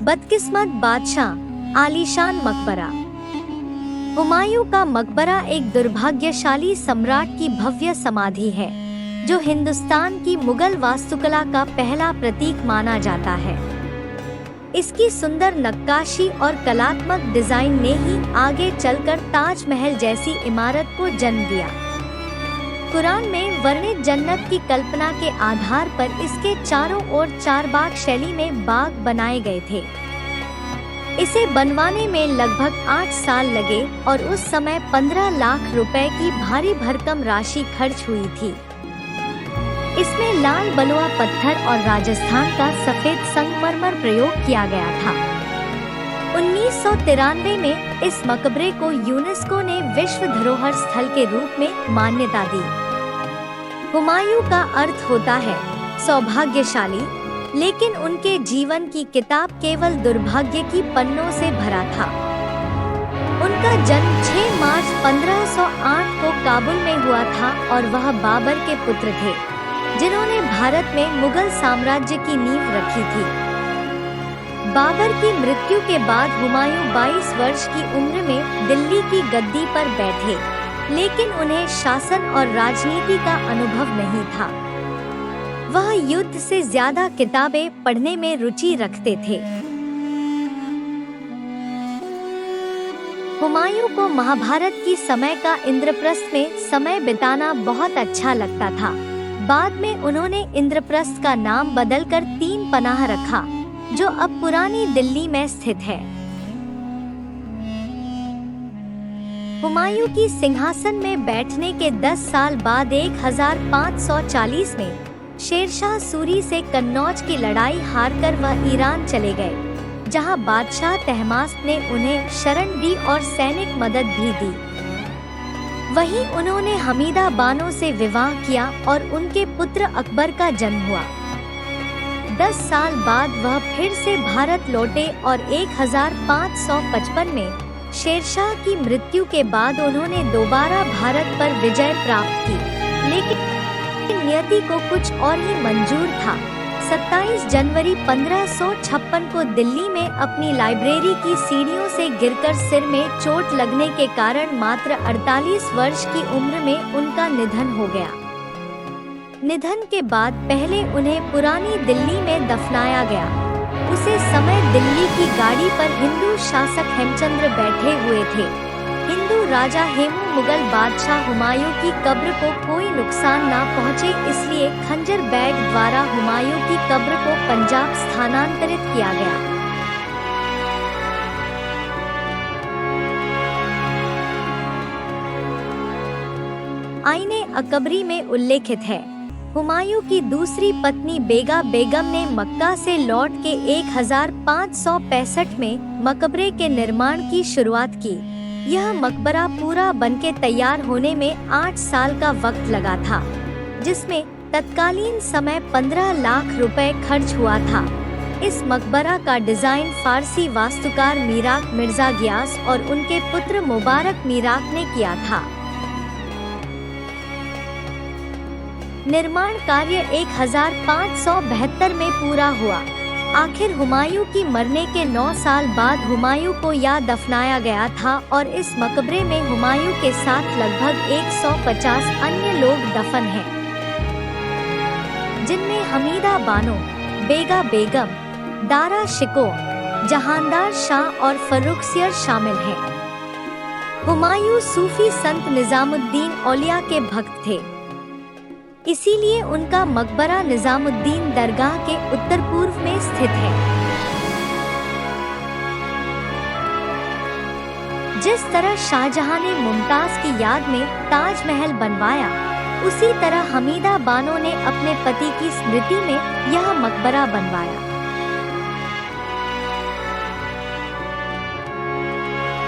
बदकिस्मत बादशाह आलीशान मकबरा। हुमायूं का मकबरा एक दुर्भाग्यशाली सम्राट की भव्य समाधि है, जो हिंदुस्तान की मुगल वास्तुकला का पहला प्रतीक माना जाता है। इसकी सुंदर नक्काशी और कलात्मक डिजाइन ने ही आगे चलकर ताजमहल जैसी इमारत को जन्म दिया। कुरान में वर्णित जन्नत की कल्पना के आधार पर इसके चारों ओर चारबाग शैली में बाग बनाए गए थे। इसे बनवाने में लगभग 8 साल लगे और उस समय 15 लाख रुपए की भारी भरकम राशि खर्च हुई थी। इसमें लाल बलुआ पत्थर और राजस्थान का सफेद संगमरमर प्रयोग किया गया था। 1993 में इस मकबरे को यूनेस्को ने विश्व धरोहर स्थल के रूप में मान्यता दी। हुमायूं का अर्थ होता है सौभाग्यशाली, लेकिन उनके जीवन की किताब केवल दुर्भाग्य की पन्नों से भरा था। उनका जन्म 6 मार्च 1508 को काबुल में हुआ था और वह बाबर के पुत्र थे, जिन्होंने भारत में मुगल साम्राज्य की नींव रखी थी। बाबर की मृत्यु के बाद हुमायूं 22 वर्ष की उम्र में दिल्ली की गद्दी पर बैठे, लेकिन उन्हें शासन और राजनीति का अनुभव नहीं था। वह युद्ध से ज्यादा किताबें पढ़ने में रुचि रखते थे। हुमायूं को महाभारत की समय का इंद्रप्रस्थ में समय बिताना बहुत अच्छा लगता था। बाद में उन्होंने इंद्रप्रस्थ का नाम बदलकर 3 पनाह रखा, जो अब पुरानी दिल्ली में स्थित है। हुमायूं की सिंहासन में बैठने के 10 साल बाद 1540 में शेरशाह सूरी से कन्नौज की लड़ाई हारकर वह ईरान चले गए, जहां बादशाह तहमास्प ने उन्हें शरण दी और सैनिक मदद भी दी। वहीं उन्होंने हमीदा बानो से विवाह किया और उनके पुत्र अकबर का जन्म हुआ। 10 साल बाद वह फिर से भारत लौटे और 1555 में शेरशाह की मृत्यु के बाद उन्होंने दोबारा भारत पर विजय प्राप्त की, लेकिन नियति को कुछ और ही मंजूर था। 27 जनवरी 1556 को दिल्ली में अपनी लाइब्रेरी की सीढ़ियों से गिरकर सिर में चोट लगने के कारण मात्र 48 वर्ष की उम्र में उनका निधन हो गया। निधन के बाद पहले उन्हें पुरानी दिल्ली में दफनाया गया। उसी समय दिल्ली की गाड़ी पर हिंदू शासक हेमचंद्र बैठे हुए थे। हिंदू राजा हेमू मुगल बादशाह हुमायूं की कब्र को कोई नुकसान ना पहुंचे, इसलिए खंजर बैग द्वारा हुमायूं की कब्र को पंजाब स्थानांतरित किया गया। आईने अकबरी में उल्लेखित है, हुमायूं की दूसरी पत्नी बेगा बेगम ने मक्का से लौट के 1565 में मकबरे के निर्माण की शुरुआत की। यह मकबरा पूरा बनके तैयार होने में 8 साल का वक्त लगा था, जिसमें तत्कालीन समय 15 लाख रुपए खर्च हुआ था। इस मकबरा का डिजाइन फारसी वास्तुकार मीराक मिर्जा गियास और उनके पुत्र मुबारक मीराक ने किया था। निर्माण कार्य 1572 में पूरा हुआ। आखिर हुमायूं की मरने के 9 साल बाद हुमायूं को यहाँ दफनाया गया था और इस मकबरे में हुमायूं के साथ लगभग 150 अन्य लोग दफन हैं, जिनमें हमीदा बानो, बेगा बेगम, दारा शिको, जहानदार शाह और फर्रुखसियर शामिल हैं। हुमायूं सूफी संत निजामुद्दीन औलिया के भक्त थे, इसीलिए उनका मकबरा निजामुद्दीन दरगाह के उत्तर पूर्व में स्थित है। जिस तरह शाहजहां ने मुमताज की याद में ताजमहल बनवाया, उसी तरह हमीदा बानो ने अपने पति की स्मृति में यह मकबरा बनवाया।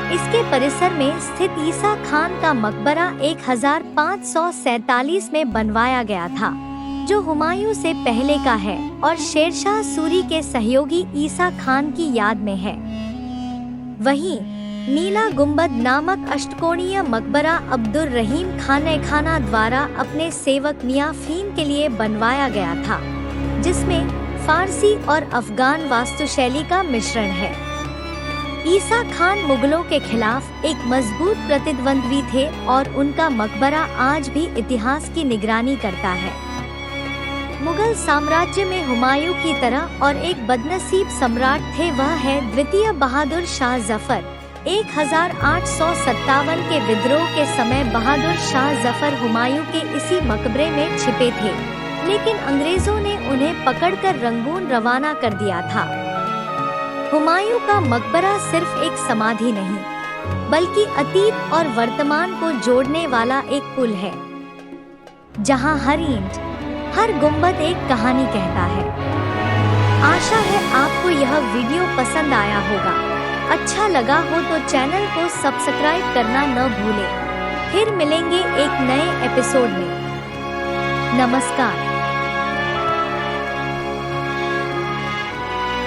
इसके परिसर में स्थित ईसा खान का मकबरा 1547 में बनवाया गया था, जो हुमायूं से पहले का है और शेरशाह सूरी के सहयोगी ईसा खान की याद में है। वहीं नीला गुंबद नामक अष्टकोणीय मकबरा अब्दुर रहीम खाना द्वारा अपने सेवक मियां फीम के लिए बनवाया गया था, जिसमें फारसी और अफगान वास्तुशैली का मिश्रण है। ईसा खान मुगलों के खिलाफ एक मजबूत प्रतिद्वंद्वी थे और उनका मकबरा आज भी इतिहास की निगरानी करता है। मुगल साम्राज्य में हुमायूं की तरह और एक बदनसीब सम्राट थे, वह है द्वितीय बहादुर शाह जफर। 1857 के विद्रोह के समय बहादुर शाह जफर हुमायूं के इसी मकबरे में छिपे थे, लेकिन अंग्रेजों ने उन्हें पकड़कर रंगून रवाना कर दिया था। हुमायूं का मकबरा सिर्फ एक समाधि नहीं, बल्कि अतीत और वर्तमान को जोड़ने वाला एक पुल है, जहां हर ईंट, हर गुंबद एक कहानी कहता है। आशा है आपको यह वीडियो पसंद आया होगा। अच्छा लगा हो तो चैनल को सब्सक्राइब करना न भूलें। फिर मिलेंगे एक नए एपिसोड में। नमस्कार।